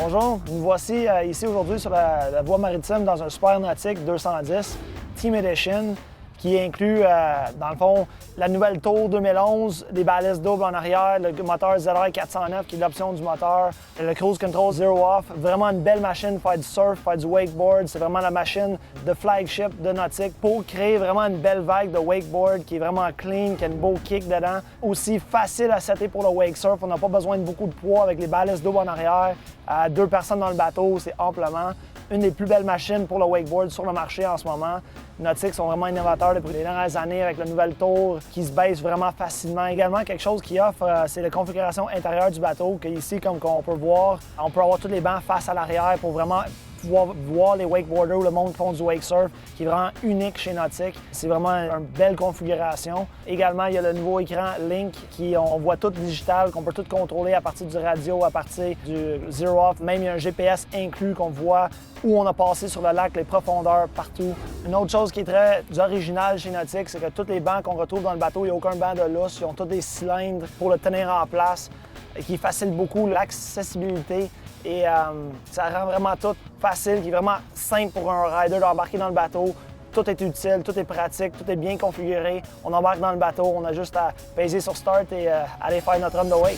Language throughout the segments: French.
Bonjour, nous voici ici aujourd'hui sur la voie maritime dans un Super Nautique 210 Team Edition qui inclut, dans le fond, la nouvelle tour 2011, des balises doubles en arrière, le moteur ZR 409 qui est l'option du moteur, le cruise control zero off. Vraiment une belle machine pour faire du surf, faire du wakeboard. C'est vraiment la machine de flagship de Nautique pour créer vraiment une belle vague de wakeboard qui est vraiment clean, qui a une beau kick dedans. Aussi facile à setter pour le wake surf. On n'a pas besoin de beaucoup de poids avec les balises doubles en arrière. 2 personnes dans le bateau, c'est amplement. Une des plus belles machines pour le wakeboard sur le marché en ce moment. Nautique sont vraiment innovateurs depuis les dernières années avec la nouvelle tour qui se baisse vraiment facilement. Également, quelque chose qui offre, c'est la configuration intérieure du bateau, que ici, comme on peut voir, on peut avoir tous les bancs face à l'arrière pour vraiment pouvoir voir les wakeboarders ou le monde qui font du wake surf, qui est vraiment unique chez Nautique. C'est vraiment une belle configuration. Également, il y a le nouveau écran Link qui, on voit tout digital, qu'on peut tout contrôler à partir du radio, à partir du zero off. Même il y a un GPS inclus qu'on voit où on a passé sur le lac, les profondeurs partout. Une autre chose qui est très originale chez Nautique, c'est que tous les bancs qu'on retrouve dans le bateau, il n'y a aucun banc de lousse. Ils ont tous des cylindres pour le tenir en place, qui facilite beaucoup l'accessibilité. Et ça rend vraiment tout facile, qui est vraiment simple pour un rider d'embarquer dans le bateau. Tout est utile, tout est pratique, tout est bien configuré. On embarque dans le bateau, on a juste à peser sur Start et aller faire notre run de wake.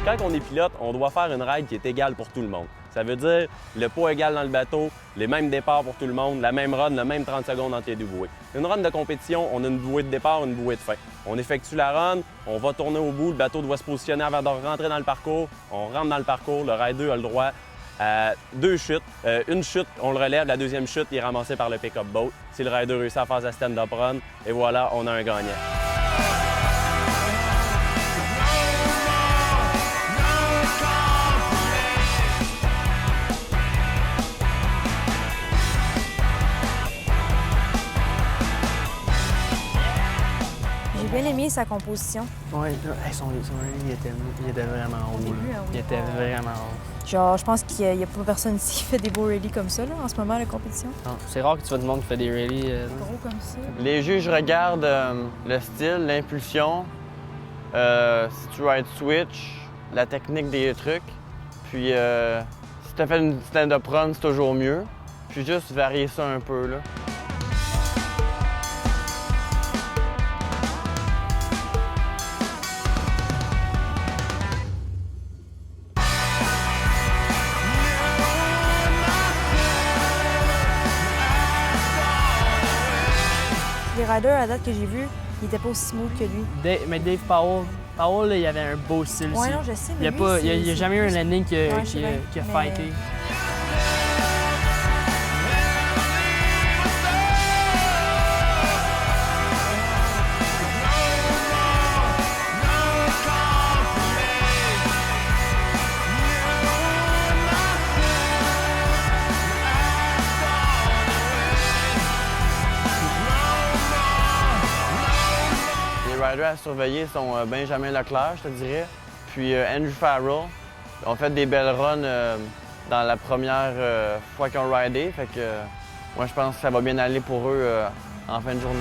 Quand on est pilote, on doit faire une ride qui est égale pour tout le monde. Ça veut dire le poids égal dans le bateau, les mêmes départs pour tout le monde, la même run, le même 30 secondes entre les deux bouées. Une run de compétition, on a une bouée de départ, une bouée de fin. On effectue la run, on va tourner au bout, le bateau doit se positionner avant de rentrer dans le parcours. On rentre dans le parcours, le rider a le droit à 2 chutes. Une chute, on le relève, la deuxième chute, il est ramassé par le pick-up boat. Si le rider réussit à faire sa stand-up run, et voilà, on a un gagnant. J'ai bien aimé sa composition. Oui, son il était vraiment haut. Au début, là. hein, Il oui. était vraiment haut. Genre, je pense qu'il n'y a pas personne ici qui fait des beaux rallyes comme ça, là, en ce moment, la compétition. Non, c'est rare que tu vois du monde qui fait des rallyes. Gros comme ça. Les juges regardent le style, l'impulsion, si tu rides switch, la technique des trucs. Puis si tu as fait une stand-up run, c'est toujours mieux. Puis juste varier ça un peu, là. Les riders à date que j'ai vus, ils n'étaient pas aussi smooth que lui. Mais Dave Powell, là, il avait un beau style Ouais, aussi. non, je sais, Il mais n'y lui, a jamais eu un landing qui Ouais, je sais bien, a mais- fighté. Les riders à surveiller sont Benjamin Leclerc, je te dirais, puis Andrew Farrell. On fait des belles runs dans la première fois qu'ils ont ridé, fait que moi je pense que ça va bien aller pour eux en fin de journée.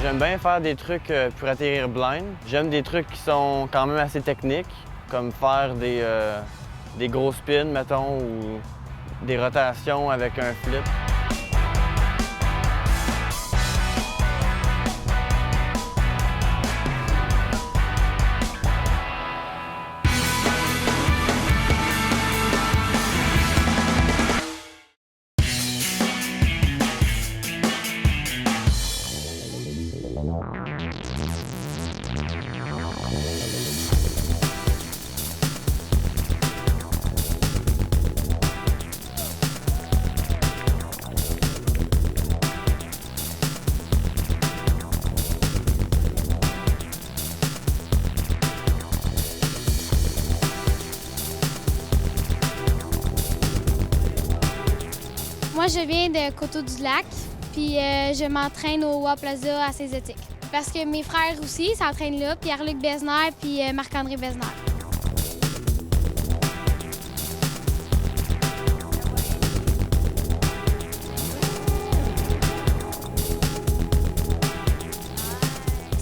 J'aime bien faire des trucs pour atterrir blind. J'aime des trucs qui sont quand même assez techniques, comme faire des gros spins, mettons, ou des rotations avec un flip. Moi, je viens de Coteau-du-Lac, puis je m'entraîne au Waplaza à Saint-Étienne. Parce que mes frères aussi s'entraînent là, Pierre-Luc Besner puis Marc-André Besner.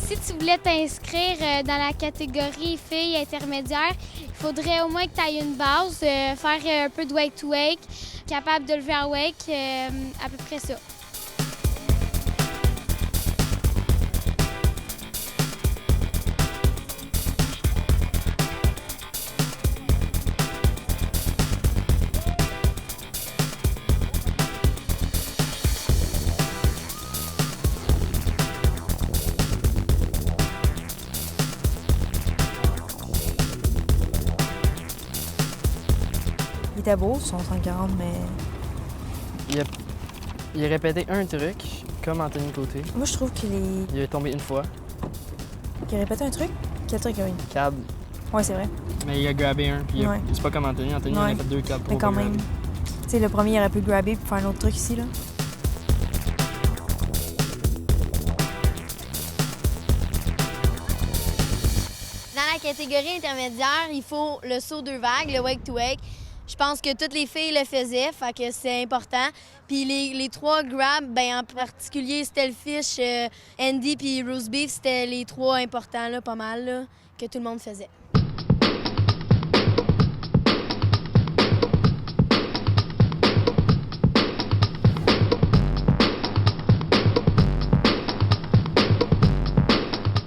Si tu voulais t'inscrire dans la catégorie filles intermédiaires, il faudrait au moins que tu ailles une base, faire un peu de wake-to-wake, capable de lever à wake, à peu près ça. Il était beau, son 140, mais Il a répété un truc, comme Anthony Côté. moi, je trouve Il est tombé une fois. qu'il a répété un truc. Quel truc, oui? Cab, Ouais, c'est vrai. mais il a grabé un. Puis Ouais. c'est pas comme Anthony. Anthony, il en Ouais. a fait 2 cabs. Mais quand même. Tu sais, le premier, il aurait pu grabber et faire un autre truc ici, là. Dans la catégorie intermédiaire, il faut le saut 2 vagues, le wake-to-wake. Je pense que toutes les filles le faisaient, fait que c'est important. Puis les 3 grabs, ben en particulier Stelfish, Andy puis Roast Beef, c'était les 3 importants, là, pas mal, là, que tout le monde faisait.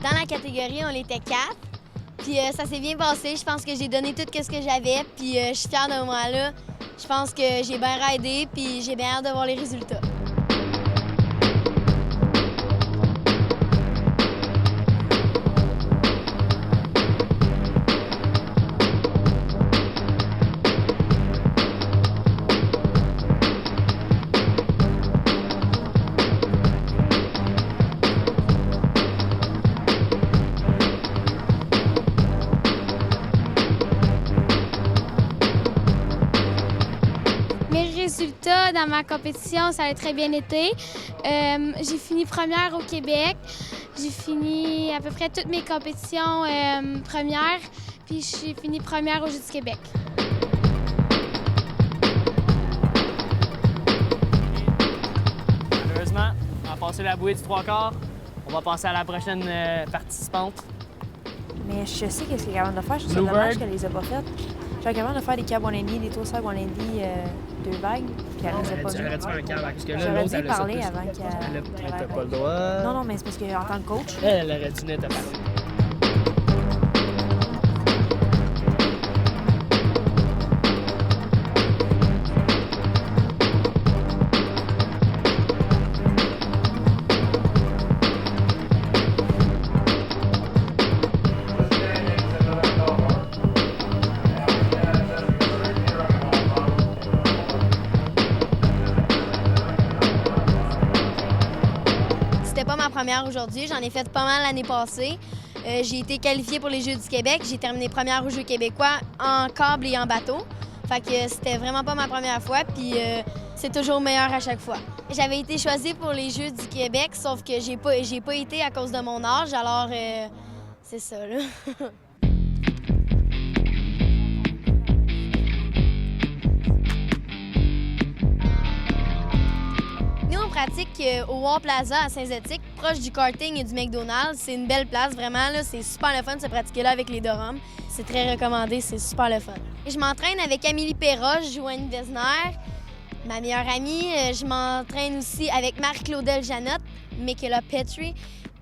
Dans la catégorie, on était 4. Puis ça s'est bien passé. Je pense que j'ai donné tout ce que j'avais. Puis je suis fière de moi là. Je pense que j'ai bien raidé. Puis j'ai bien hâte de voir les résultats. Mes résultats dans ma compétition, ça a très bien été. J'ai fini première au Québec. J'ai fini à peu près toutes mes compétitions premières. Puis j'ai fini première aux Jeux du Québec. Malheureusement, on a passé la bouée du 3/4. On va passer à la prochaine participante. Mais je sais qu'est-ce qu'il est capable de faire. Je trouve ça Bluebird. dommage qu'elle les a pas faites. Je suis capable de faire des cabs Wandy, des tours Wandy 2 vagues, puis elle les a pas J'aurais mis. dû faire un câble, parce que là, J'aurais l'autre, dû elle a ça parler plus. avant qu'elle... T'as pas le droit. Non, non, mais c'est parce qu'en tant que coach, Elle aurait dû net à parler. C'était pas ma première aujourd'hui. J'en ai fait pas mal l'année passée. J'ai été qualifiée pour les Jeux du Québec. J'ai terminé première aux Jeux québécois en câble et en bateau. Fait que c'était vraiment pas ma première fois. Puis c'est toujours meilleur à chaque fois. J'avais été choisie pour les Jeux du Québec, sauf que j'ai pas été à cause de mon âge. Alors c'est ça, là. Nous, on pratique au War Plaza à Saint-Étienne, proche du karting et du McDonald's. C'est une belle place, vraiment. Là, c'est super le fun de se pratiquer là avec les Durham. C'est très recommandé, c'est super le fun. Et je m'entraîne avec Amélie Perroche, Joanne Vesner, ma meilleure amie. Je m'entraîne aussi avec Marie-Claudel Janotte, Michaela Petrie.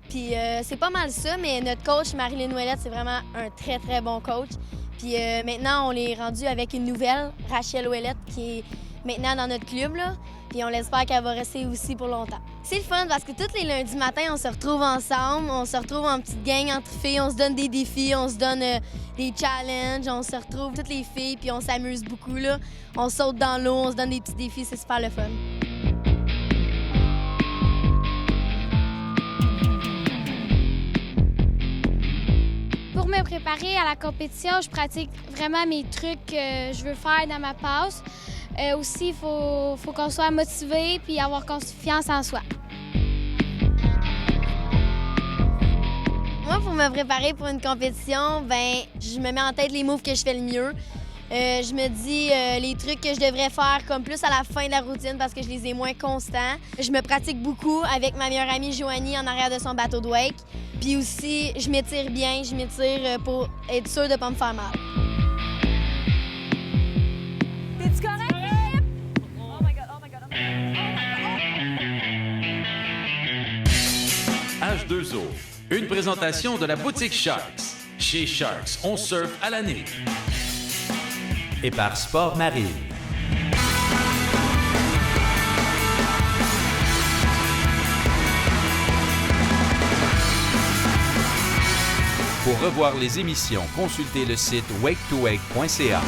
Puis c'est pas mal ça, mais notre coach, Marilyn Ouellette, c'est vraiment un très, très bon coach. Puis maintenant, on est rendu avec une nouvelle, Rachel Ouellette, qui est maintenant dans notre club, là. Puis on l'espère qu'elle va rester aussi pour longtemps. C'est le fun parce que tous les lundis matins, on se retrouve ensemble, on se retrouve en petite gang entre filles, on se donne des défis, on se donne des challenges, on se retrouve toutes les filles, puis on s'amuse beaucoup, là. On saute dans l'eau, on se donne des petits défis, c'est super le fun. Pour me préparer à la compétition, je pratique vraiment mes trucs que je veux faire dans ma passe. Aussi, il faut qu'on soit motivé puis avoir confiance en soi. Moi, pour me préparer pour une compétition, je me mets en tête les moves que je fais le mieux. Je me dis les trucs que je devrais faire comme plus à la fin de la routine parce que je les ai moins constants. Je me pratique beaucoup avec ma meilleure amie Joanie en arrière de son bateau de wake. Puis aussi, je m'étire bien, je m'étire pour être sûre de ne pas me faire mal. T'es-tu correct, Philippe? Oh my God, oh my God, oh my God. H2O, une présentation de la boutique Sharks. Chez Sharks, on surfe à l'année. Et par Sport Marine. Pour revoir les émissions, consultez le site wake2wake.ca.